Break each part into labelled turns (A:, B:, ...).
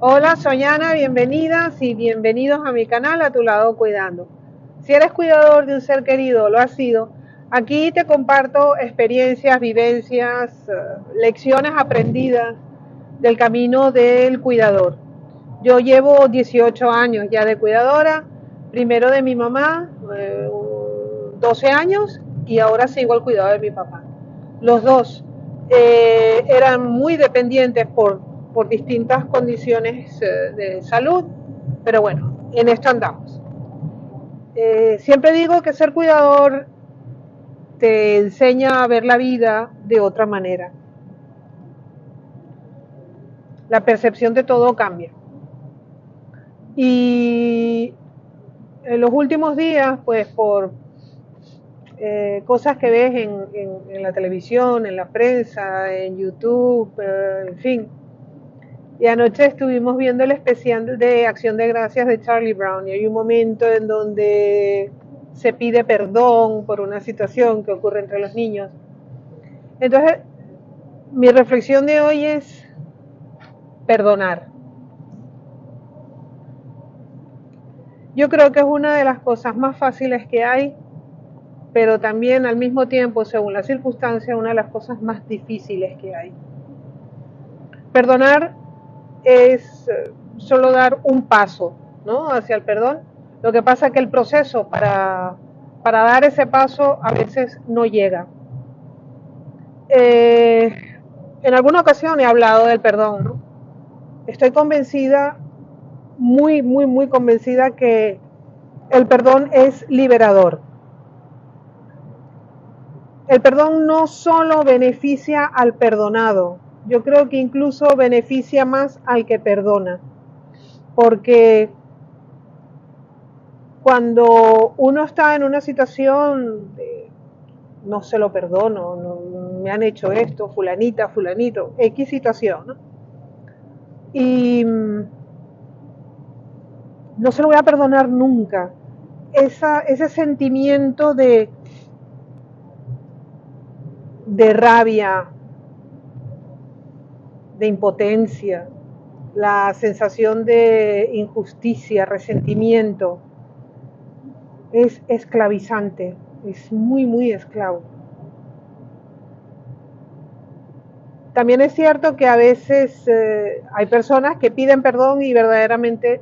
A: Hola, soy Ana, bienvenidas y bienvenidos a mi canal A Tu Lado Cuidando. Si eres cuidador de un ser querido o lo has sido, aquí te comparto experiencias, vivencias, lecciones aprendidas del camino del cuidador. Yo llevo 18 años ya de cuidadora, primero de mi mamá, 12 años, y ahora sigo al cuidado de mi papá. Los dos eran muy dependientes por distintas condiciones de salud, pero bueno, en esto andamos. Siempre digo que ser cuidador te enseña a ver la vida de otra manera. La percepción de todo cambia. Y en los últimos días, pues por cosas que ves en la televisión, en la prensa, en YouTube, en fin. Y anoche estuvimos viendo el especial de Acción de Gracias de Charlie Brown y hay un momento en donde se pide perdón por una situación que ocurre entre los niños. Entonces, mi reflexión de hoy es perdonar. Yo creo que es una de las cosas más fáciles que hay, pero también al mismo tiempo, según las circunstancias, una de las cosas más difíciles que hay. Perdonar es solo dar un paso, ¿no?, hacia el perdón. Lo que pasa es que el proceso para dar ese paso a veces no llega. En alguna ocasión he hablado del perdón, ¿no? Estoy convencida, muy convencida que el perdón es liberador. El perdón no solo beneficia al perdonado, yo creo que incluso beneficia más al que perdona, porque cuando uno está en una situación de no se lo perdono, no, me han hecho esto, fulanita, fulanito, X situación, ¿no? Y no se lo voy a perdonar nunca. Ese sentimiento de rabia, de impotencia, la sensación de injusticia, resentimiento, es esclavizante, es muy esclavo. También es cierto que a veces hay personas que piden perdón y verdaderamente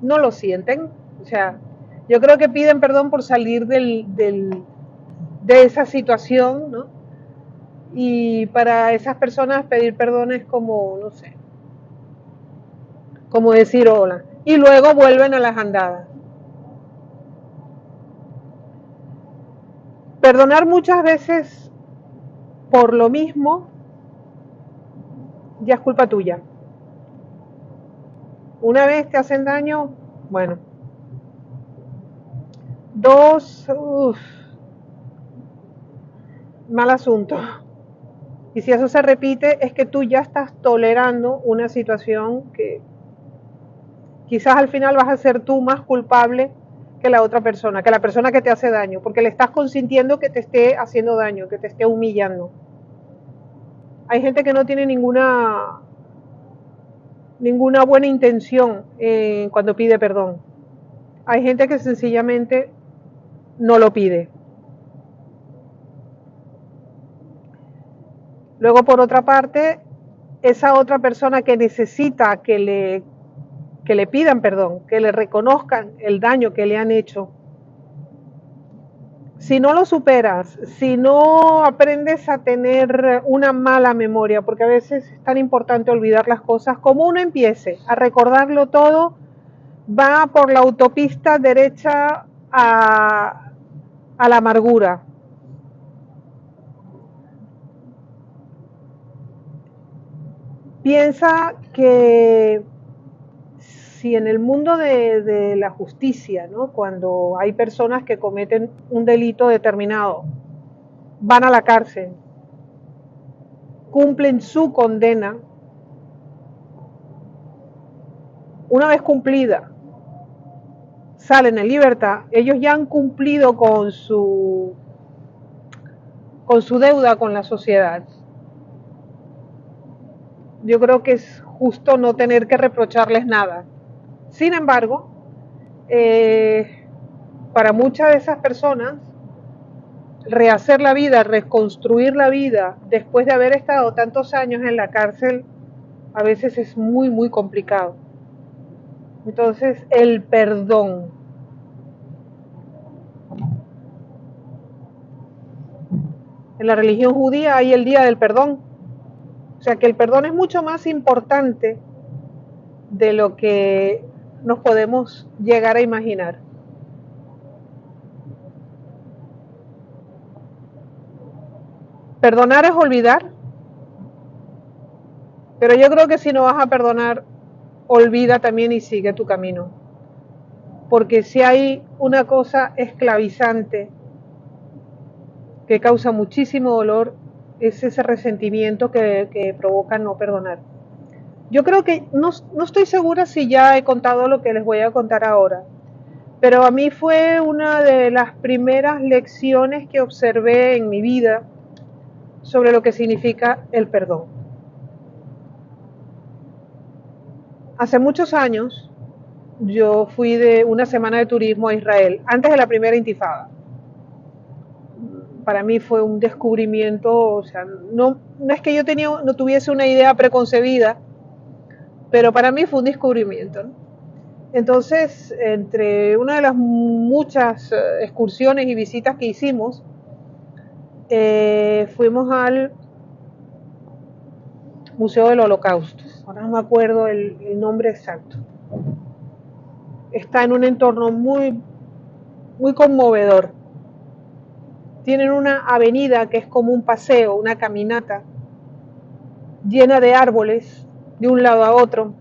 A: no lo sienten. O sea, yo creo que piden perdón por salir de esa situación, ¿no? Y para esas personas pedir perdón es como, no sé, como decir hola. Y luego vuelven a las andadas. Perdonar muchas veces por lo mismo ya es culpa tuya. Una vez te hacen daño, bueno. Dos, mal asunto. Y si eso se repite, es que tú ya estás tolerando una situación que quizás al final vas a ser tú más culpable que la otra persona, que la persona que te hace daño, porque le estás consintiendo que te esté haciendo daño, que te esté humillando. Hay gente que no tiene ninguna buena intención cuando pide perdón. Hay gente que sencillamente no lo pide. Luego, por otra parte, esa otra persona que necesita que le pidan perdón, que le reconozcan el daño que le han hecho, si no lo superas, si no aprendes a tener una mala memoria, porque a veces es tan importante olvidar las cosas, como uno empiece a recordarlo todo, va por la autopista derecha a la amargura. Piensa que si en el mundo de la justicia, ¿no?, cuando hay personas que cometen un delito determinado, van a la cárcel, cumplen su condena, una vez cumplida, salen en libertad, ellos ya han cumplido con su deuda con la sociedad. Yo creo que es justo no tener que reprocharles nada. Sin embargo, para muchas de esas personas, rehacer la vida, reconstruir la vida después de haber estado tantos años en la cárcel, a veces es muy, muy complicado. Entonces, el perdón. En la religión judía hay el día del perdón. O sea que el perdón es mucho más importante de lo que nos podemos llegar a imaginar. Perdonar es olvidar, pero yo creo que si no vas a perdonar, olvida también y sigue tu camino. Porque si hay una cosa esclavizante que causa muchísimo dolor, es ese resentimiento que provoca no perdonar. Yo creo que, no estoy segura si ya he contado lo que les voy a contar ahora, pero a mí fue una de las primeras lecciones que observé en mi vida sobre lo que significa el perdón. Hace muchos años yo fui de una semana de turismo a Israel, antes de la primera intifada. Para mí fue un descubrimiento, o sea, no es que yo no tuviese una idea preconcebida, pero para mí fue un descubrimiento, ¿no? Entonces, entre una de las muchas excursiones y visitas que hicimos, fuimos al Museo del Holocausto. Ahora no me acuerdo el nombre exacto. Está en un entorno muy, muy conmovedor. Tienen una avenida que es como un paseo, una caminata, llena de árboles de un lado a otro.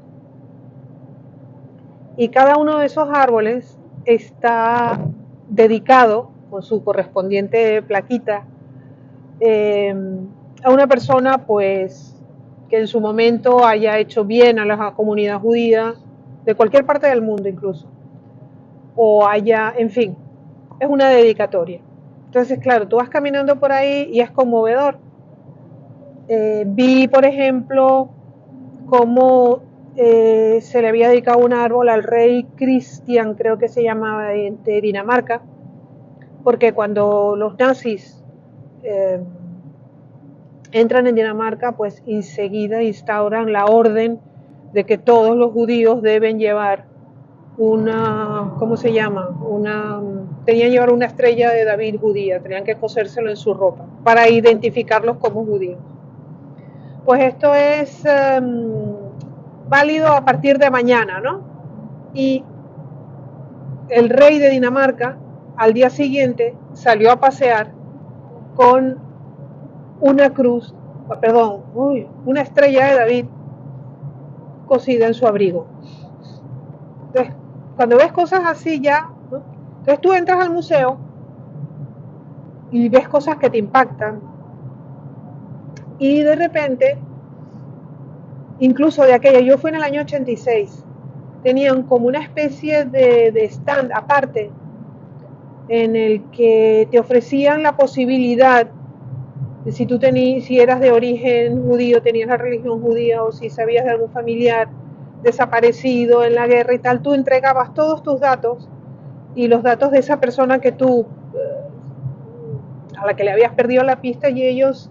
A: Y cada uno de esos árboles está dedicado, con su correspondiente plaquita, a una persona pues que en su momento haya hecho bien a la comunidad judía, de cualquier parte del mundo incluso, o haya, en fin, es una dedicatoria. Entonces, claro, tú vas caminando por ahí y es conmovedor. Vi, por ejemplo, cómo se le había dedicado un árbol al rey Cristian, creo que se llamaba, de Dinamarca, porque cuando los nazis entran en Dinamarca, pues enseguida instauran la orden de que todos los judíos deben llevar una, ¿cómo se llama? Tenían que llevar una estrella de David judía, tenían que cosérselo en su ropa para identificarlos como judíos. Pues esto es válido a partir de mañana, ¿no? Y el rey de Dinamarca al día siguiente salió a pasear con una cruz, perdón, una estrella de David cosida en su abrigo. Entonces, cuando ves cosas así ya, ¿no? Entonces tú entras al museo y ves cosas que te impactan y de repente, incluso de aquella, yo fui en el año 86, tenían como una especie de stand aparte en el que te ofrecían la posibilidad de si eras de origen judío, tenías la religión judía, o si sabías de algún familiar desaparecido en la guerra y tal, tú entregabas todos tus datos y los datos de esa persona que tú a la que le habías perdido la pista, y ellos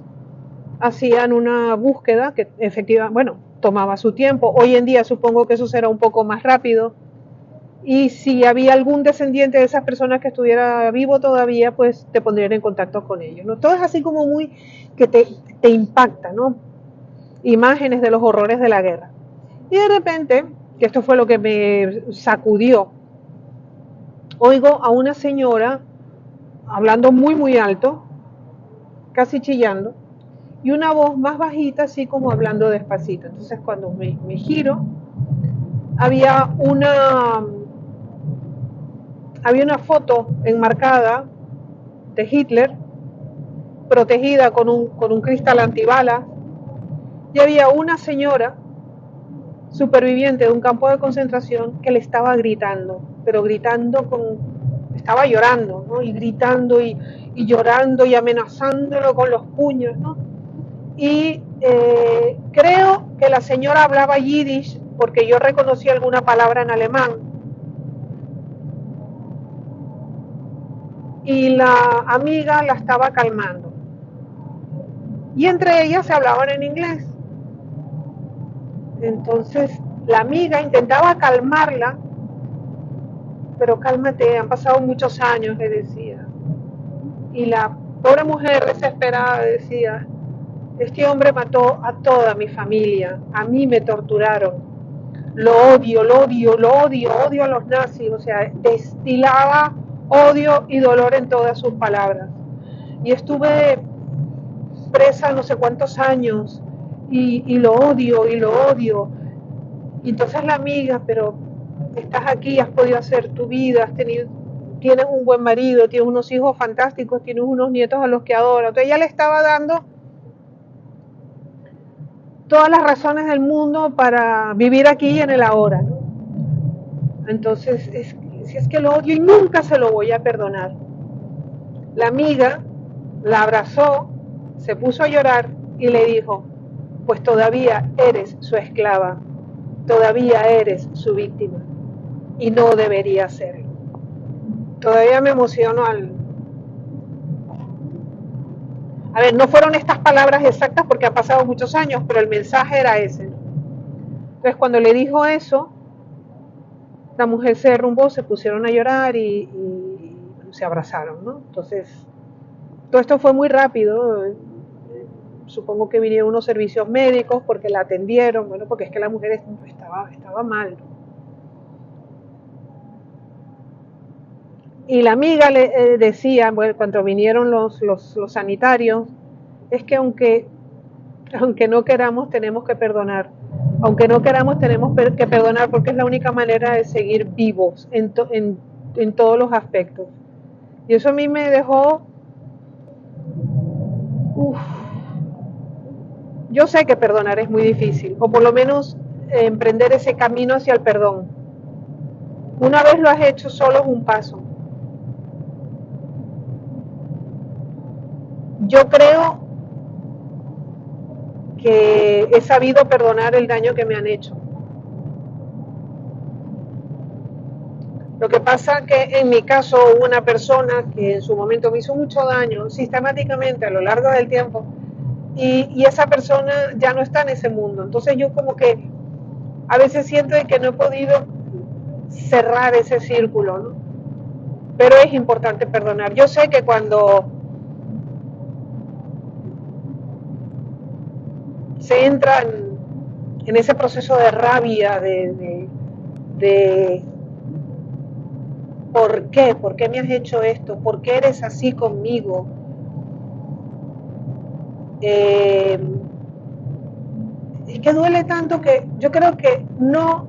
A: hacían una búsqueda que efectivamente, bueno, tomaba su tiempo. Hoy en día supongo que eso será un poco más rápido, y si había algún descendiente de esas personas que estuviera vivo todavía, pues te pondrían en contacto con ellos, ¿no? Todo es así como muy que te impacta, ¿no? Imágenes de los horrores de la guerra. Y de repente, que esto fue lo que me sacudió, oigo a una señora hablando muy muy alto, casi chillando, y una voz más bajita, así como hablando despacito. Entonces cuando me giro, había una foto enmarcada de Hitler, protegida con un cristal antibalas, y había una señora superviviente de un campo de concentración que le estaba gritando, pero gritando estaba llorando, ¿no? Y gritando y llorando y amenazándolo con los puños, ¿no? y creo que la señora hablaba yiddish porque yo reconocí alguna palabra en alemán y la amiga la estaba calmando y entre ellas se hablaban en inglés. Entonces la amiga intentaba calmarla, pero cálmate, han pasado muchos años, le decía. Y la pobre mujer desesperada decía, este hombre mató a toda mi familia, a mí me torturaron, lo odio, lo odio, lo odio, odio a los nazis, o sea, destilaba odio y dolor en todas sus palabras. Y estuve presa no sé cuántos años y lo odio y lo odio. Y entonces la amiga, pero estás aquí, has podido hacer tu vida, tienes un buen marido, tienes unos hijos fantásticos, tienes unos nietos a los que adoras. Entonces ella le estaba dando todas las razones del mundo para vivir aquí y en el ahora, ¿no? Entonces, si es que lo odio y nunca se lo voy a perdonar. La amiga la abrazó, se puso a llorar y le dijo, pues todavía eres su esclava, todavía eres su víctima y no debería serlo. Todavía me emociono A ver, no fueron estas palabras exactas porque han pasado muchos años, pero el mensaje era ese, ¿no? Entonces cuando le dijo eso, la mujer se derrumbó, se pusieron a llorar y se abrazaron, ¿no? Entonces, todo esto fue muy rápido. Supongo que vinieron unos servicios médicos porque la atendieron, bueno, porque es que la mujer estaba mal. Y la amiga le decía, bueno, cuando vinieron los sanitarios, es que aunque no queramos, tenemos que perdonar. Aunque no queramos, tenemos que perdonar porque es la única manera de seguir vivos en todos los aspectos. Y eso a mí me dejó... Yo sé que perdonar es muy difícil, o por lo menos emprender ese camino hacia el perdón. Una vez lo has hecho, solo es un paso. Yo creo que he sabido perdonar el daño que me han hecho. Lo que pasa que en mi caso hubo una persona que en su momento me hizo mucho daño sistemáticamente a lo largo del tiempo y esa persona ya no está en ese mundo. Entonces yo como que a veces siento que no he podido cerrar ese círculo, ¿no? Pero es importante perdonar. Yo sé que cuando se entra en ese proceso de rabia, de ¿por qué? ¿Por qué me has hecho esto? ¿Por qué eres así conmigo? Es que duele tanto que yo creo que no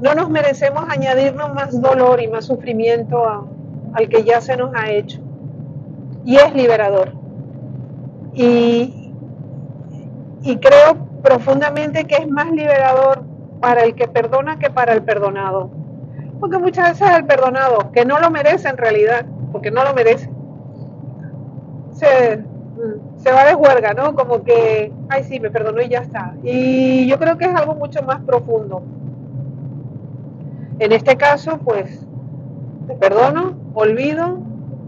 A: nos merecemos añadirnos más dolor y más sufrimiento al que ya se nos ha hecho. Y es liberador. Y creo profundamente que es más liberador para el que perdona que para el perdonado. Porque muchas veces el perdonado, que no lo merece en realidad, porque no lo merece, se va de juerga, ¿no? Como que, ay, sí, me perdonó y ya está. Y yo creo que es algo mucho más profundo. En este caso, pues, te perdono, olvido,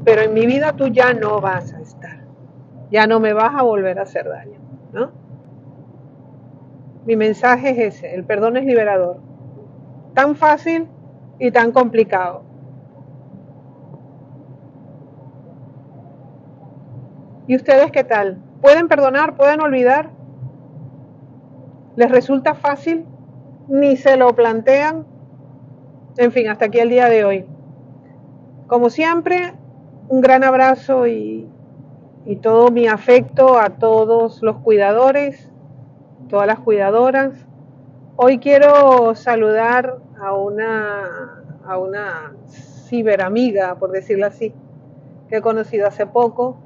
A: pero en mi vida tú ya no vas a estar. Ya no me vas a volver a hacer daño, ¿no? Mi mensaje es ese, el perdón es liberador. Tan fácil y tan complicado. ¿Y ustedes qué tal? ¿Pueden perdonar? ¿Pueden olvidar? ¿Les resulta fácil? ¿Ni se lo plantean? En fin, hasta aquí el día de hoy. Como siempre, un gran abrazo y todo mi afecto a todos los cuidadores, todas las cuidadoras. Hoy quiero saludar a una ciberamiga, por decirlo así, que he conocido hace poco,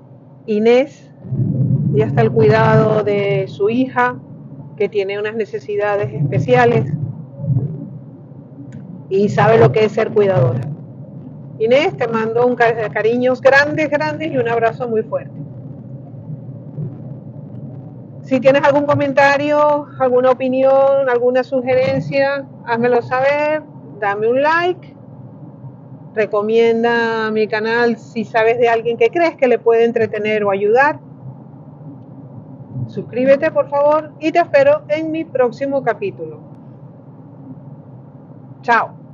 A: Inés. Ella está al cuidado de su hija, que tiene unas necesidades especiales y sabe lo que es ser cuidadora. Inés, te mando cariños grandes y un abrazo muy fuerte. Si tienes algún comentario, alguna opinión, alguna sugerencia, házmelo saber, dame un like, recomienda mi canal si sabes de alguien que crees que le puede entretener o ayudar. Suscríbete por favor y te espero en mi próximo capítulo. Chao.